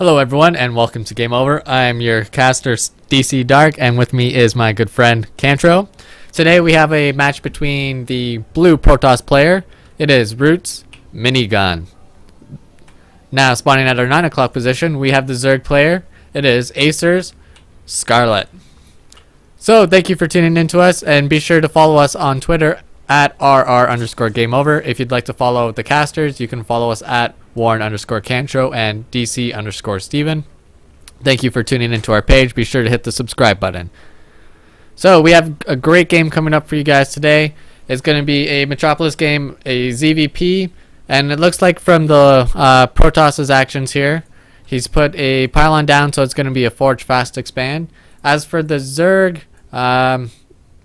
Hello everyone and welcome to Game Over. I am your caster DC Dark and with me is my good friend Cantro. Today we have a match between the blue Protoss player. It is ROOTMinigun. Now spawning at our 9 o'clock position we have the Zerg player. It is AcerScarlett. So thank you for tuning in to us and be sure to follow us on Twitter at RR_GameOver. If you'd like to follow the casters, you can follow us at Warren_Cantro and DC_Steven. Thank you for tuning into our page. Be sure to hit the subscribe button. So we have a great game coming up for you guys today. It's going to be a Metropolis game, a ZVP, and it looks like from the Protoss's actions here, he's put a pylon down, so it's going to be a Forge Fast Expand. As for the Zerg,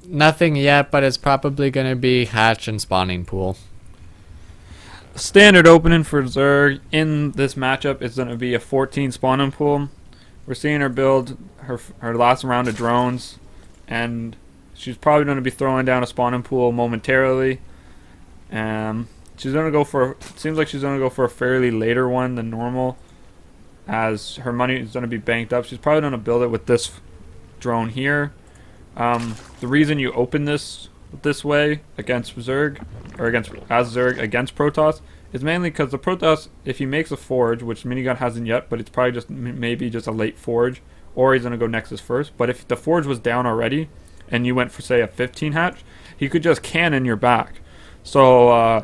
nothing yet, but it's probably going to be hatch and spawning pool. Standard opening for Zerg in this matchup is going to be a 14 spawning pool. We're seeing her build her last round of drones, and she's probably going to be throwing down a spawning pool momentarily. She's going to go for, it seems like she's going to go for a fairly later one than normal, as her money is going to be banked up. She's probably going to build it with this drone here. The reason you open this way against Zerg, or as Zerg against Protoss, is mainly because the Protoss, if he makes a forge, which Minigun hasn't yet, but it's probably just maybe just a late forge, or he's gonna go Nexus first. But if the forge was down already, and you went for say a 15 hatch, he could just cannon your back. So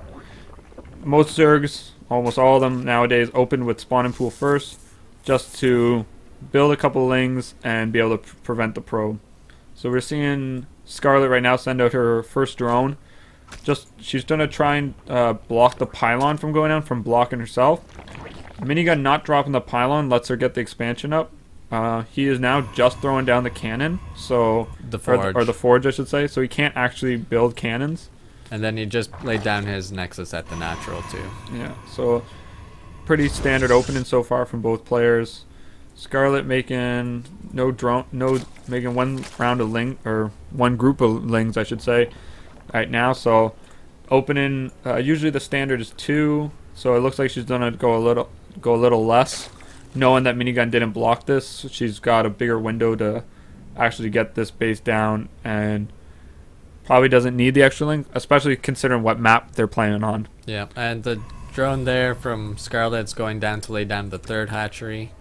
most Zergs, almost all of them nowadays, open with spawning pool first, just to build a couple lings and be able to prevent the probe. So we're seeing Scarlett right now send out her first drone. She's gonna try and block the pylon from going down, from blocking herself. Minigun not dropping the pylon lets her get the expansion up. He is now just throwing down the cannon, so The forge. or the forge I should say. So he can't actually build cannons. And then he just laid down his Nexus at the natural too. Yeah, so pretty standard opening so far from both players. Scarlett making making one round of ling, or one group of lings I should say, right now. So opening, usually the standard is 2, so it looks like she's gonna go a little less, knowing that Minigun didn't block this. She's got a bigger window to actually get this base down, and probably doesn't need the extra ling, especially considering what map they're playing on. Yeah, and the drone there from Scarlett's going down to lay down the 3rd hatchery.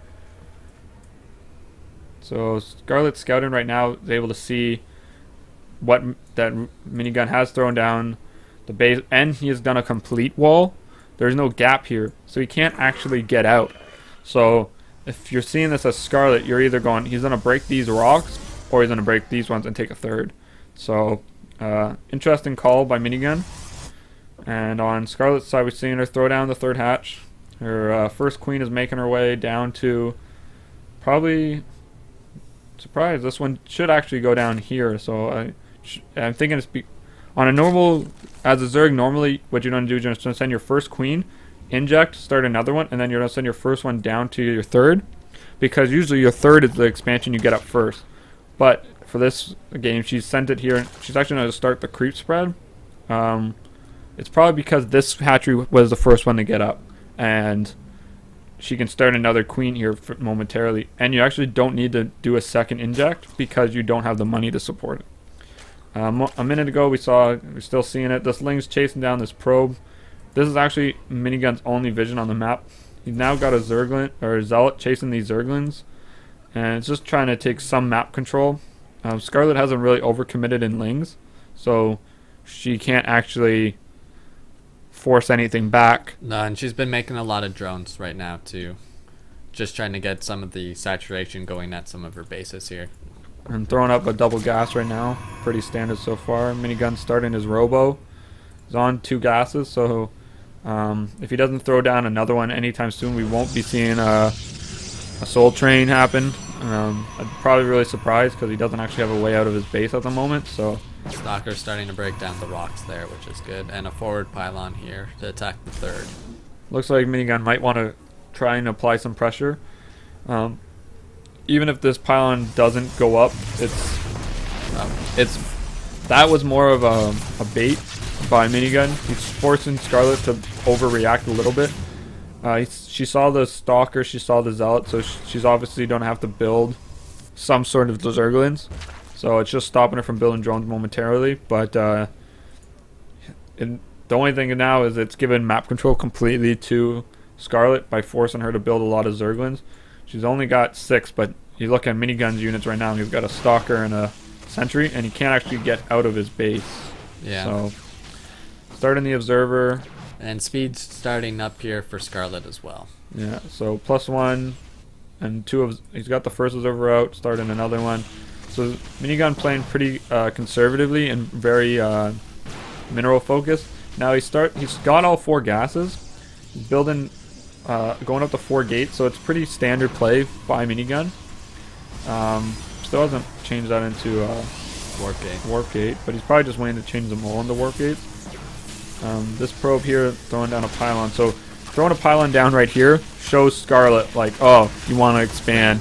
So Scarlett's scouting right now is able to see what that Minigun has thrown down the base, and he has done a complete wall. There's no gap here, so he can't actually get out. So if you're seeing this as Scarlett, you're either going, he's going to break these rocks, or he's going to break these ones and take a 3rd. So interesting call by Minigun. And on Scarlett's side, we're seeing her throw down the 3rd hatch. Her first queen is making her way down to probably... Surprise, this one should actually go down here. So I'm thinking it's on a normal, as a Zerg, normally what you're going to do is you're going to send your first queen, inject, start another one, and then you're going to send your first one down to your 3rd, because usually your 3rd is the expansion you get up first. But for this game, she's sent it here. She's actually going to start the creep spread. It's probably because this hatchery was the first one to get up, and she can start another queen here momentarily, and you actually don't need to do a second inject because you don't have the money to support it. A minute ago we're still seeing it. This ling's chasing down this probe. This is actually Minigun's only vision on the map. He's now got a Zerglin or a Zealot chasing these Zerglings, and it's just trying to take some map control. Scarlett hasn't really overcommitted in lings, so she can't actually force anything back. No, and she's been making a lot of drones right now too, just trying to get some of the saturation going at some of her bases here. And throwing up a double gas right now, pretty standard so far. Minigun starting his robo. He's on 2 gases, so if he doesn't throw down another one anytime soon, we won't be seeing a soul train happen. I'd probably be really surprised because he doesn't actually have a way out of his base at the moment. So Stalker's starting to break down the rocks there, which is good, and a forward pylon here to attack the 3rd. Looks like Minigun might want to try and apply some pressure. Even if this pylon doesn't go up, that was more of a bait by Minigun. He's forcing Scarlett to overreact a little bit. She saw the Stalker, she saw the Zealot, so she's obviously don't have to build some sort of Zerglings. So it's just stopping her from building drones momentarily. But the only thing now is it's given map control completely to Scarlett by forcing her to build a lot of Zerglings. She's only got 6, but you look at Minigun's units right now, and he's got a Stalker and a Sentry, and he can't actually get out of his base. Yeah. So starting the Observer. And speed's starting up here for Scarlett as well. Yeah, so +1 and 2 of he's got the first Observer out, starting another one. So Minigun playing pretty conservatively and very mineral focused. Now he's got all 4 gases. He's building going up to 4 gates, so it's pretty standard play by Minigun. Still hasn't changed that into warp gate, but he's probably just waiting to change them all into warp gates. This probe here throwing down a pylon. So throwing a pylon down right here shows Scarlett like, oh, you want to expand.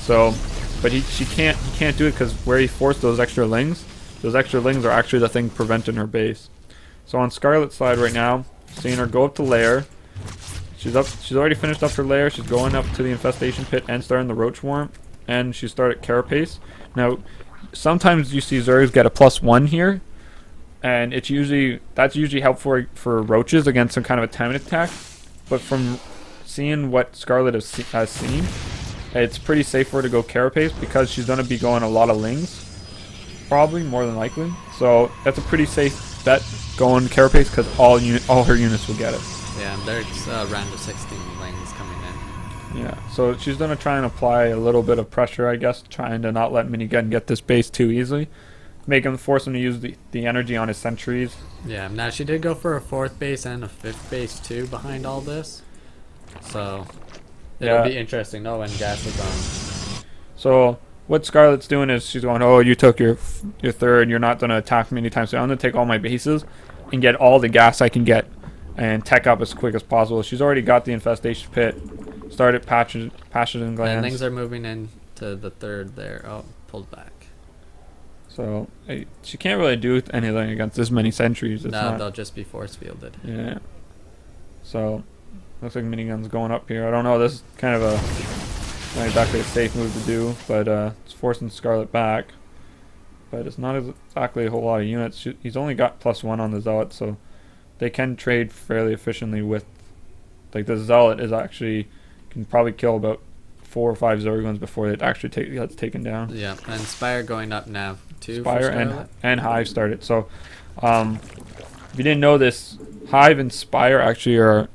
So, but he can't do it because where he forced those extra lings are actually the thing preventing her base. So on Scarlett's side right now, seeing her go up to lair. She's already finished up her lair. She's going up to the infestation pit and starting the roach swarm, and she started carapace. Now, sometimes you see Zergs get a +1 here, and that's usually helpful for roaches against some kind of a timing attack. But from seeing what Scarlett has seen, it's pretty safe for her to go carapace because she's going to be going a lot of lings, probably more than likely. So that's a pretty safe bet going carapace because all her units will get it. Yeah, there's a round of 16 lanes coming in. Yeah, so she's going to try and apply a little bit of pressure, I guess, trying to not let Minigun get this base too easily. Force him to use the energy on his sentries. Yeah, now she did go for a 4th base and a 5th base too behind all this. So it'll be interesting though when gas is on. So what Scarlett's doing is she's going, oh, you took your 3rd, you're not going to attack me anytime soon. I'm going to take all my bases and get all the gas I can get and tech up as quick as possible. She's already got the infestation pit, started patches and glands. And things are moving into the 3rd there. Oh, pulled back. So she can't really do anything against this many sentries. They'll just be force fielded. Yeah. So looks like Minigun's going up here. I don't know. This is kind of not exactly a safe move to do, but it's forcing Scarlett back. But it's not exactly a whole lot of units. He's only got +1 on the Zealot, so they can trade fairly efficiently with, like, the Zealot can probably kill about 4 or 5 Zerglings before it actually gets taken down. Yeah, and Spire going up now too. Spire and Hive started. So if you didn't know this, Hive and Spire actually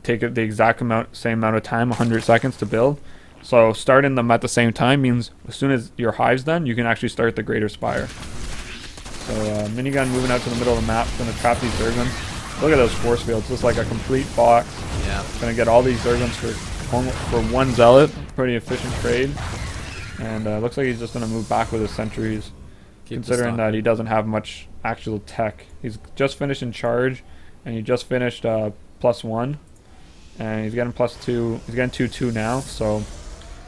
take the exact same amount of time, 100 seconds to build. So starting them at the same time means as soon as your Hive's done, you can actually start the Greater Spire. So Minigun moving out to the middle of the map, going to trap these Zerglings. Look at those force fields, just like a complete box. Yeah. Going to get all these Zerglings for 1 Zealot. Pretty efficient trade. And looks like he's just going to move back with his sentries, considering that he doesn't have much actual tech. He's just finished in charge, and he just finished +1. And he's getting +2. He's getting 2/2 now, so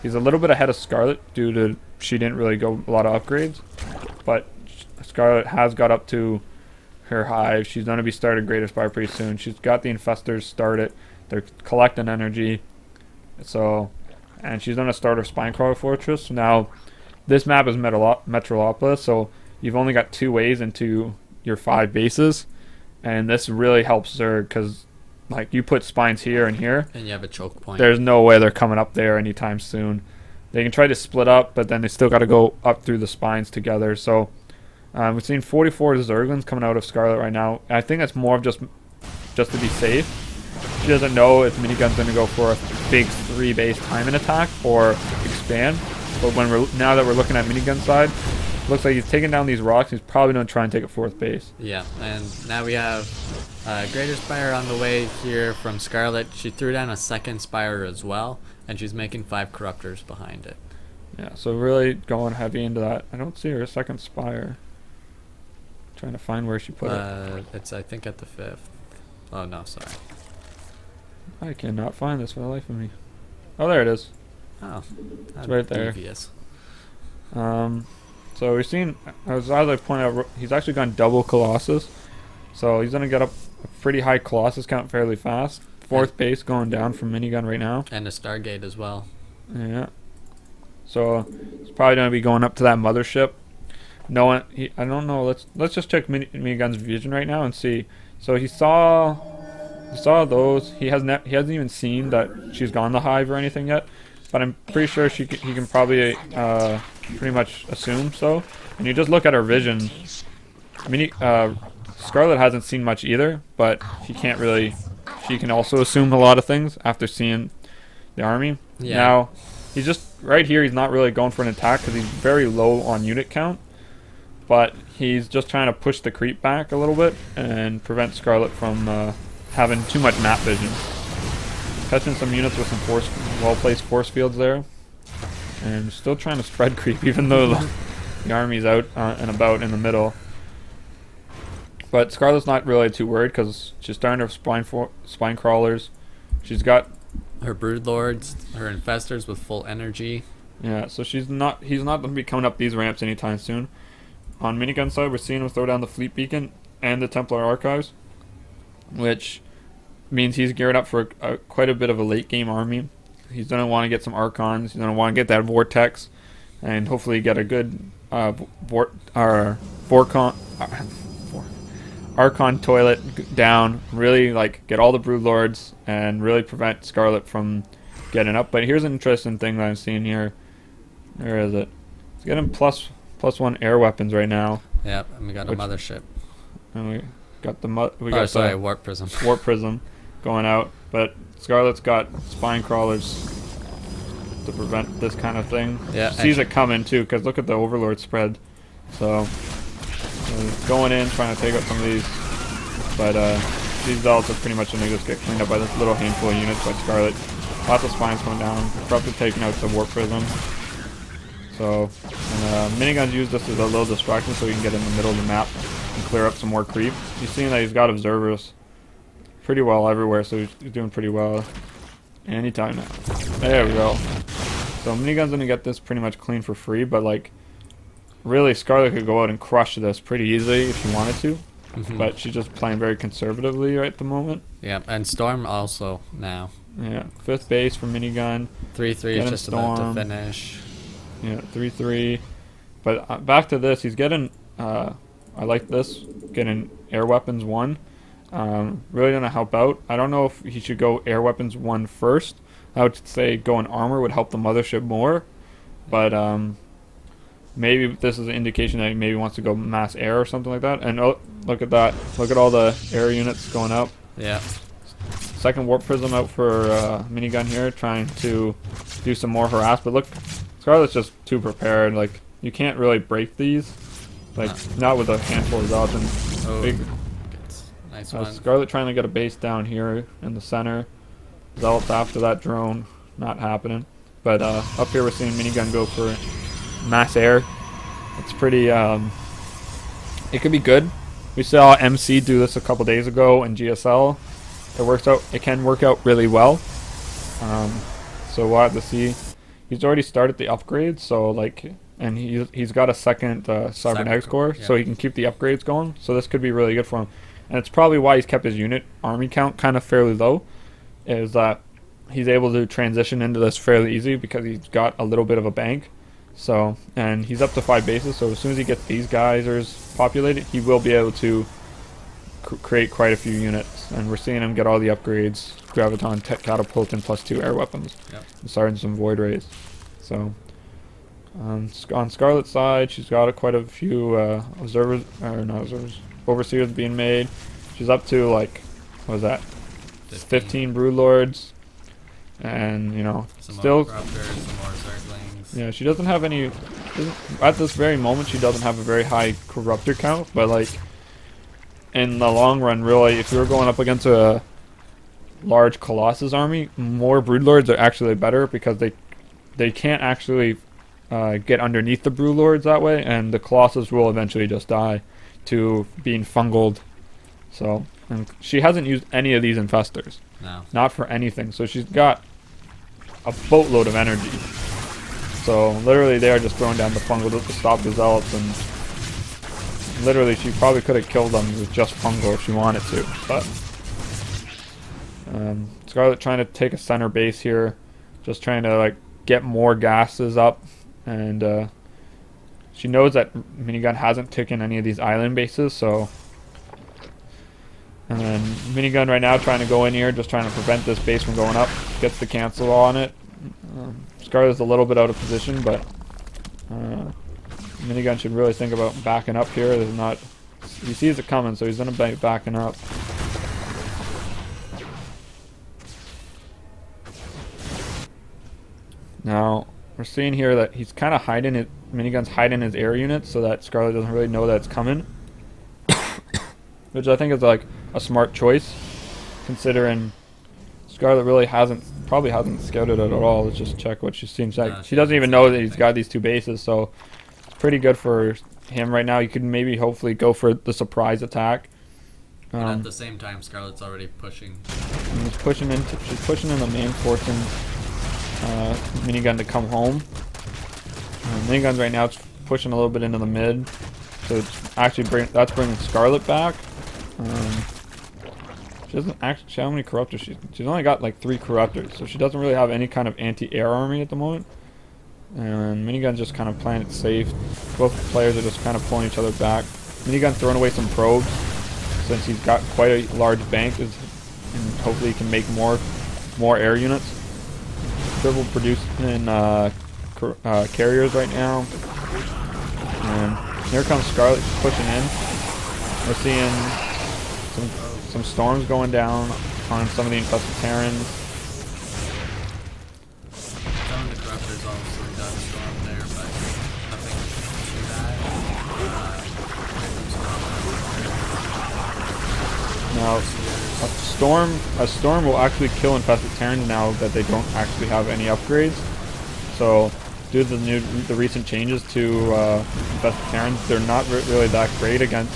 he's a little bit ahead of Scarlett due to she didn't really go a lot of upgrades. But Scarlett has got up to her Hive. She's going to be started Greater Spire pretty soon. She's got the Infestors started. They're collecting energy. So, and she's going to start her Spinecrawler Fortress. Now, this map is Metropolis, so you've only got 2 ways into your 5 bases. And this really helps her because, like, you put spines here and here. And you have a choke point. There's no way they're coming up there anytime soon. They can try to split up, but then they still got to go up through the spines together. So, we've seen 44 Zerglings coming out of Scarlett right now. I think that's more of just to be safe. She doesn't know if Minigun's going to go for a big 3-base timing attack or expand. But now that we're looking at Minigun's side, looks like he's taking down these rocks. He's probably going to try and take a 4th base. Yeah, and now we have Greater Spire on the way here from Scarlett. She threw down a 2nd Spire as well, and she's making 5 Corruptors behind it. Yeah, so really going heavy into that. I don't see her 2nd Spire. Trying to find where she put it. It's, I think, at the 5th. Oh, no, sorry. I cannot find this for the life of me. Oh, there it is. Oh, it's right there. Devious. So we're seeing, as I pointed out, he's actually gone double Colossus. So he's going to get up a pretty high Colossus count fairly fast. Fourth base going down from Minigun right now. And a Stargate as well. Yeah. So it's probably going to be going up to that mothership. No one. I don't know. Let's just check Minigun's vision right now and see. So he saw those. He hasn't even seen that she's gone the hive or anything yet. But I'm pretty sure he can probably pretty much assume so. And you just look at her vision. Scarlett hasn't seen much either, but she can also assume a lot of things after seeing the army. Yeah. Now, he's just right here. He's not really going for an attack because he's very low on unit count. But he's just trying to push the creep back a little bit and prevent Scarlett from having too much map vision. Catching some units with some well-placed force fields there. And still trying to spread creep even though the army's out and about in the middle. But Scarlett's not really too worried because she's starting her spine crawlers. She's got her broodlords, her infestors with full energy. Yeah, so he's not going to be coming up these ramps anytime soon. On Minigun side, we're seeing him throw down the fleet beacon and the Templar archives, which means he's geared up for quite a bit of a late game army. He's going to want to get some Archons. He's going to want to get that Vortex, and hopefully get a good Archon toilet down. Really get all the Broodlords and really prevent Scarlett from getting up. But here's an interesting thing that I'm seeing here. Where is it? It's getting plus one air weapons right now. Yep, and we got a mothership. And we got the warp prism. Warp prism going out, but Scarlett's got spine crawlers to prevent this kind of thing. Yeah, sees it coming too, because look at the Overlord spread. So going in, trying to take out some of these, but these zealots are pretty much going to just get cleaned up by this little handful of units by Scarlett. Lots of spines coming down. Probably taking out the warp prism. So, Miniguns use this as a little distraction so he can get in the middle of the map and clear up some more creep. He's seeing that he's got observers pretty well everywhere, so he's doing pretty well anytime now. There we go. So Minigun's going to get this pretty much clean for free, but really Scarlett could go out and crush this pretty easily if she wanted to. But she's just playing very conservatively right at the moment. Yeah, and Storm also now. Yeah, 5th base for Minigun. 3-3 is just about to finish. Yeah, 3-3. But back to this, he's getting, I like this, getting air weapons 1. Really gonna help out. I don't know if he should go air weapons 1 first. I would say go in armor would help the mothership more. But maybe this is an indication that he maybe wants to go mass air or something like that. And oh, look at that. Look at all the air units going up. Yeah. Second warp prism out for Minigun here, trying to do some more harass. But look, Scarlett's just too prepared. You can't really break these. Not with a handful of zealots. And big. Nice one. Scarlett trying to get a base down here in the center. Zealots after that drone, not happening. But up here we're seeing Minigun go for mass air. It's pretty. It could be good. We saw MC do this a couple days ago in GSL. It works out. It can work out really well. So we'll have to see. He's already started the upgrades, so and he's got a second Sovereign Egg score, so he can keep the upgrades going. So this could be really good for him, and it's probably why he's kept his unit army count kind of fairly low. Is that he's able to transition into this fairly easy because he's got a little bit of a bank. So, and he's up to 5 bases. So as soon as he gets these geysers populated, he will be able to create quite a few units. And we're seeing him get all the upgrades: Graviton, Catapult, and +2 air weapons. Yep. And starting some Void Rays. So on Scarlett's side, she's got quite a few overseers being made. She's up to what was that? 15 Broodlords, and some still. More corruptors, some more Zerglings. Yeah, she doesn't have any. At this very moment, she doesn't have a very high corruptor count, but in the long run, really, if you were going up against a large Colossus army, more Broodlords are actually better because they can't actually get underneath the Broodlords that way, and the Colossus will eventually just die to being fungled. So, and she hasn't used any of these infestors. No. Not for anything. So she's got a boatload of energy. So literally they are just throwing down the fungal to stop the zealots, and literally she probably could have killed them with just fungal if she wanted to. But Scarlett trying to take a center base here, just trying to like get more gases up, and she knows that Minigun hasn't taken any of these island bases, so. And then Minigun right now trying to go in here, just trying to prevent this base from going up. Gets the cancel on it. Scarlett's a little bit out of position, but Minigun should really think about backing up here. There's not. He sees it coming, so he's gonna be backing up. Now we're seeing here that he's kind of hiding it. Minigun's hiding his air units so that Scarlett doesn't really know that it's coming, which I think is like a smart choice, considering Scarlett really probably hasn't scouted it at all. Let's just check what she seems like. She doesn't even know that he's got these 2 bases, so it's pretty good for him right now. You could maybe hopefully go for the surprise attack. But at the same time, Scarlett's already pushing. She's pushing in the main, forcing Minigun to come home. Minigun's right now it's pushing a little bit into the mid, so it's actually that's bringing Scarlett back. She doesn't actually. How many corruptors? She's only got like 3 corruptors, so she doesn't really have any kind of anti-air army at the moment. And Minigun's just kind of playing it safe. Both players are just kind of pulling each other back. Minigun throwing away some probes since he's got quite a large bank, and hopefully he can make more air units. Triple producing carriers right now. And here comes Scarlett pushing in. We're seeing some storms going down on some of the infested Terrans. Some of the corruptors also got a storm there, but nothing too bad. Now, a storm will actually kill infested Terrans now that they don't actually have any upgrades. So, due to the recent changes to infested Terrans, they're not really that great against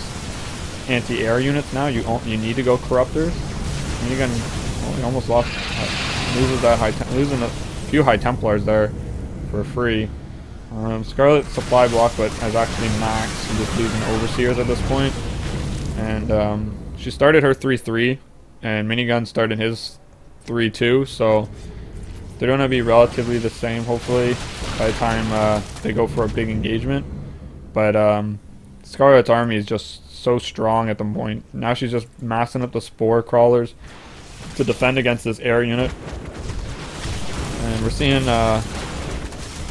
anti-air units now. You need to go corruptors. Minigun almost losing a few high Templars there for free. Scarlett's supply block, but has actually maxed and just losing overseers at this point. And she started her 3-3, and Minigun started his 3-2. So they're gonna be relatively the same, hopefully, by the time they go for a big engagement. But Scarlett's army is just so strong at the point. Now she's just massing up the spore crawlers to defend against this air unit. And we're seeing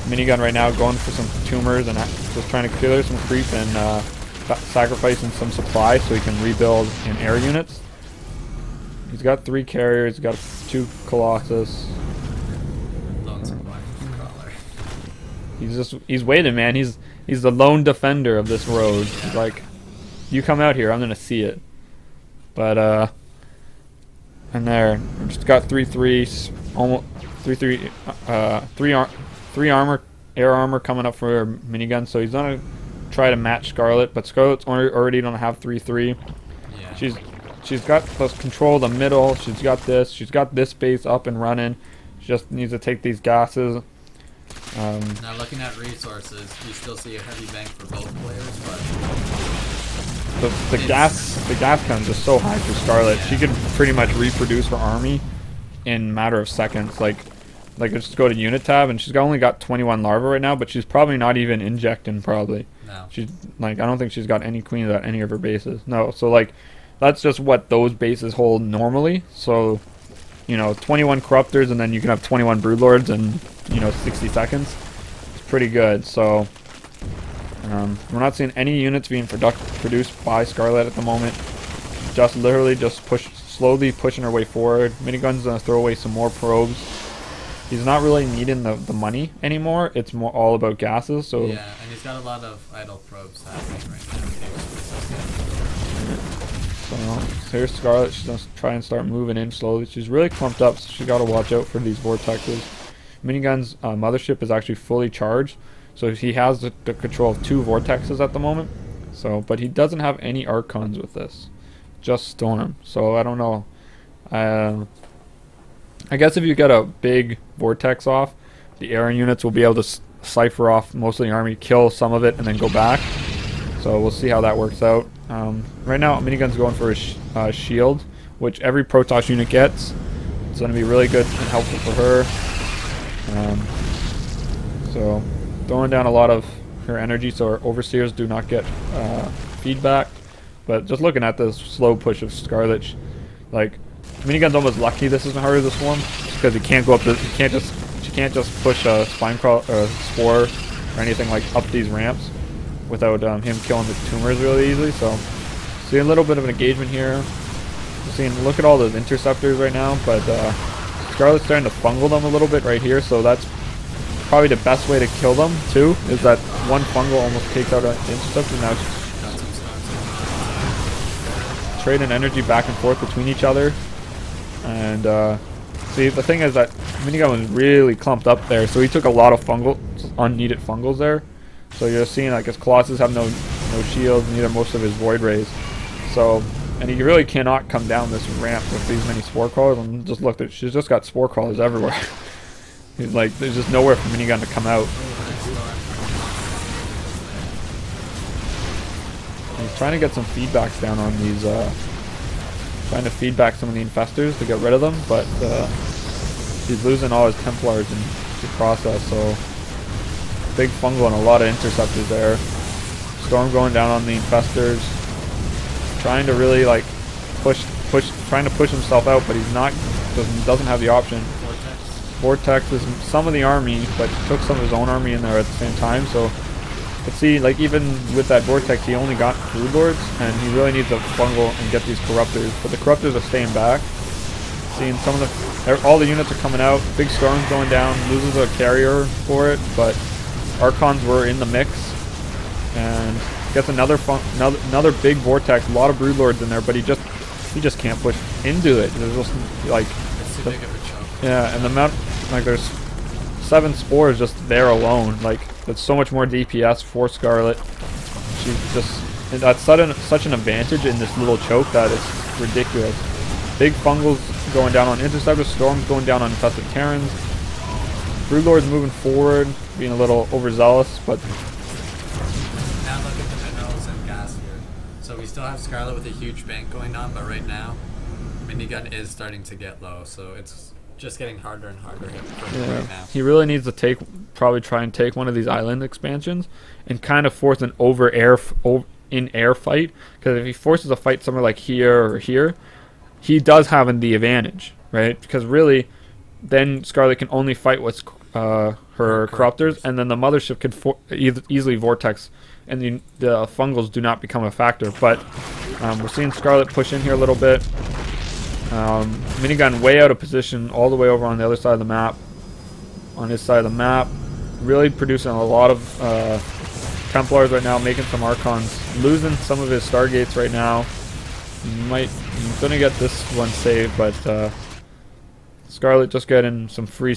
Minigun right now going for some tumors and just trying to clear some creep and sacrificing some supply so he can rebuild in air units. He's got 3 carriers, he's got 2 Colossus. He's waiting, man. He's the lone defender of this road. He's like, you come out here, I'm gonna see it. But and there, we just got 3-3, almost 3-3, 3 armor, air armor coming up for Minigun. So he's gonna try to match Scarlett, but Scarlett's already don't have 3-3. Yeah. She's got the control of the middle. She's got this base up and running. She just needs to take these gases. Now looking at resources, you still see a heavy bank for both players, but the gas count is just so high for Scarlett. Yeah. She could pretty much reproduce her army in a matter of seconds. Like just go to unit tab, and she's only got 21 larvae right now, but she's probably not even injecting. Probably. no. She's like, I don't think she's got any queens at any of her bases. No, so like that's just what those bases hold normally. So, 21 corruptors, and then you can have 21 broodlords in 60 seconds. It's pretty good. So we're not seeing any units being produced by Scarlett at the moment. Just literally slowly pushing her way forward. Minigun's gonna throw away some more probes. He's not really needing the money anymore. It's more all about gases. So Yeah, and he's got a lot of idle probes happening right now. So here's Scarlett. She's gonna try and start moving in slowly. She's really clumped up, so she got to watch out for these vortexes. Minigun's mothership is actually fully charged, so he has the control of 2 vortexes at the moment. So, but he doesn't have any archons with this, just storm. So I don't know. I guess if you get a big vortex off, the air units will be able to cipher off most of the army, kill some of it, and then go back. So we'll see how that works out. Right now, Minigun's going for a shield, which every Protoss unit gets. It's going to be really good and helpful for her. So throwing down a lot of her energy so our overseers do not get feedback. But just looking at this slow push of Scarlett, like Minigun's almost lucky this isn't harder to swarm because he can't go up. She can't just push a spine crawl or a spore or anything like up these ramps without him killing the tumors really easily. So seeing a little bit of an engagement here. Look at all those interceptors right now, but Scarlett's starting to fungal them a little bit right here, so that's probably the best way to kill them too, is that one fungal almost takes out an interceptor. Now trading energy back and forth between each other. And see, the thing is that Minigun was really clumped up there, so he took a lot of unneeded fungals there. So you're seeing like his Colossus have no shields, neither most of his Void Rays. So, and he really cannot come down this ramp with these many Spore Crawlers. And just looked at, she's just got Spore Crawlers everywhere. He's like, there's just nowhere for Minigun to come out. He's trying to get some feedbacks down on these, trying to feedback some of the infestors to get rid of them, but he's losing all his Templars in the process, so big fungal and a lot of interceptors there. Storm going down on the infestors, trying to really like trying to push himself out, but he's not, doesn't have the option. Vortex is some of the army, but took some of his own army in there at the same time, so but see, like even with that Vortex, he only got Brood Lords, and he really needs to fungal and get these Corruptors. But the Corruptors are staying back. Seeing some of the, all the units are coming out. Big Storm's going down, loses a carrier for it, but Archons were in the mix, and gets another big Vortex. A lot of Brood Lords in there, but he just can't push into it. There's just like, it's too big of a choke. Yeah, and the amount, like there's 7 spores just there alone. Like that's so much more DPS for Scarlett. She's just, that's such an advantage in this little choke that it's ridiculous. Big fungals going down on interceptors, storms going down on infested Terrans. Brood Lord's moving forward, being a little overzealous, but now look at the minerals and gas here. So we still have Scarlett with a huge bank going on, but right now Minigun is starting to get low, so it's just getting harder and harder for him right now. He really needs to probably try and take one of these island expansions and kind of force an in-air fight, because if he forces a fight somewhere like here or here, he does have the advantage, right? Because really, then Scarlett can only fight with her Corruptors, and then the Mothership could easily Vortex, and the fungals do not become a factor. But we're seeing Scarlett push in here a little bit. Minigun way out of position all the way over on the other side of the map. On his side of the map, really producing a lot of Templars right now, making some Archons, losing some of his Stargates right now. He's gonna get this one saved, but Scarlett just getting some free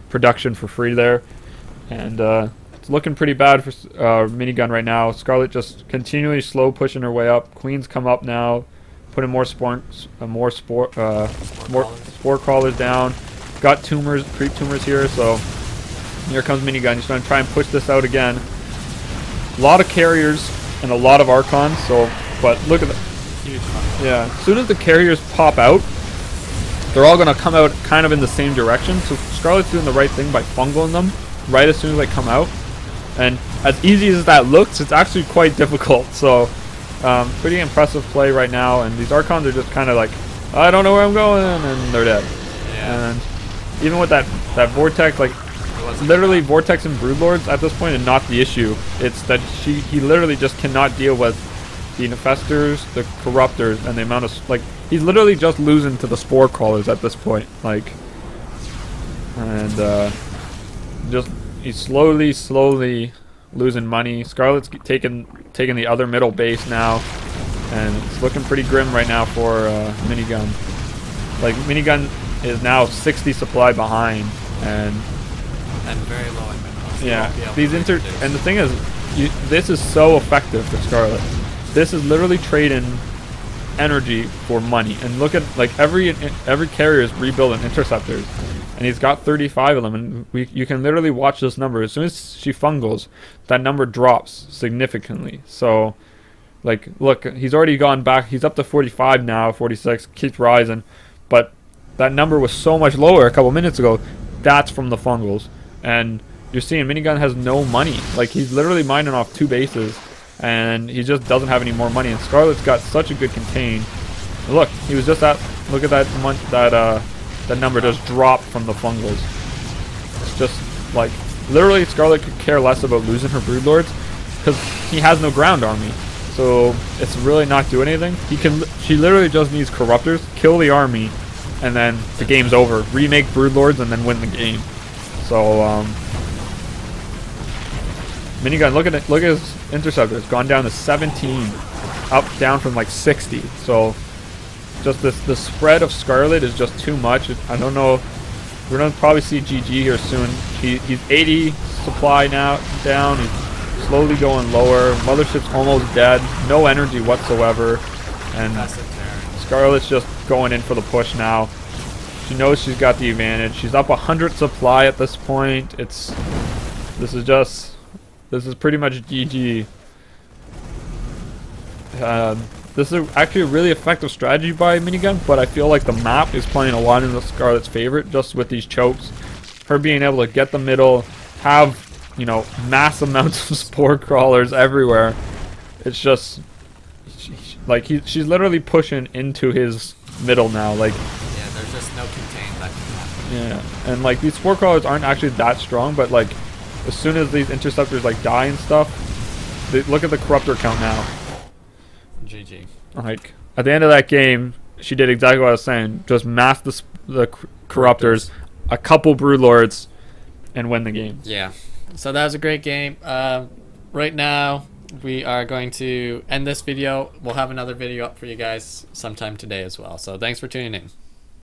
production for free there, and it's looking pretty bad for Minigun right now. Scarlett just continually slow pushing her way up. Queens come up now, putting more spore crawlers down. Got creep tumors here, so here comes Minigun. He's going to try and push this out again. A lot of carriers and a lot of Archons, so but look at yeah, as soon as the carriers pop out, they're all going to come out kind of in the same direction. So Scarlett's doing the right thing by fungaling them right as soon as they come out. And as easy as that looks, it's actually quite difficult. So pretty impressive play right now. And these Archons are just kind of like, I don't know where I'm going, and they're dead. Yeah. And even with that Vortex, like literally Vortex and Brood Lords at this point is not the issue. It's that he literally just cannot deal with the Infestors, the Corruptors, and the amount of, like, he's literally just losing to the Spore Crawlers at this point, like, and just, he's slowly losing money. Scarlett's taking the other middle base now, and it's looking pretty grim right now for Minigun. Like, Minigun is now 60 supply behind, and very low in minerals. Yeah, and the thing is, this is so effective for Scarlett. This is literally trading energy for money. And look at, like, every carrier is rebuilding interceptors, and he's got 35 of them. And you can literally watch this number. As soon as she fungals, that number drops significantly. So, like, look, he's already gone back. He's up to 45 now, 46, keeps rising. But that number was so much lower a couple minutes ago. That's from the fungals. And you're seeing Minigun has no money. Like, he's literally mining off 2 bases, and he just doesn't have any more money. And Scarlett's got such a good contain. Look, he was just at, look at that that number just dropped from the fungals. It's just like, literally Scarlett could care less about losing her Broodlords because he has no ground army. So it's really not doing anything. She literally just needs Corruptors, kill the army, and then the game's over. Remake Broodlords and then win the game. So Minigun, look at his interceptor. It's gone down to 17, down from like 60. So just the spread of Scarlett is just too much. I don't know. We're gonna probably see GG here soon. He's 80 supply now down. He's slowly going lower. Mothership's almost dead. No energy whatsoever. And Scarlett's just going in for the push now. She knows she's got the advantage. She's up 100 supply at this point. This is pretty much GG. This is actually a really effective strategy by Minigun, but I feel like the map is playing a lot in the Scarlett's favor just with these chokes. Her being able to get the middle, have, you know, mass amounts of spore crawlers everywhere. It's just, she's literally pushing into his middle now. Like, yeah, there's just no contain that can happen. Yeah, and like these spore crawlers aren't actually that strong, but like as soon as these interceptors like die and stuff, look at the corruptor count now. GG. Like, at the end of that game, she did exactly what I was saying. Just mass the corruptors, a couple Broodlords, and win the game. Yeah. So that was a great game. Right now, we are going to end this video. We'll have another video up for you guys sometime today as well. So thanks for tuning in.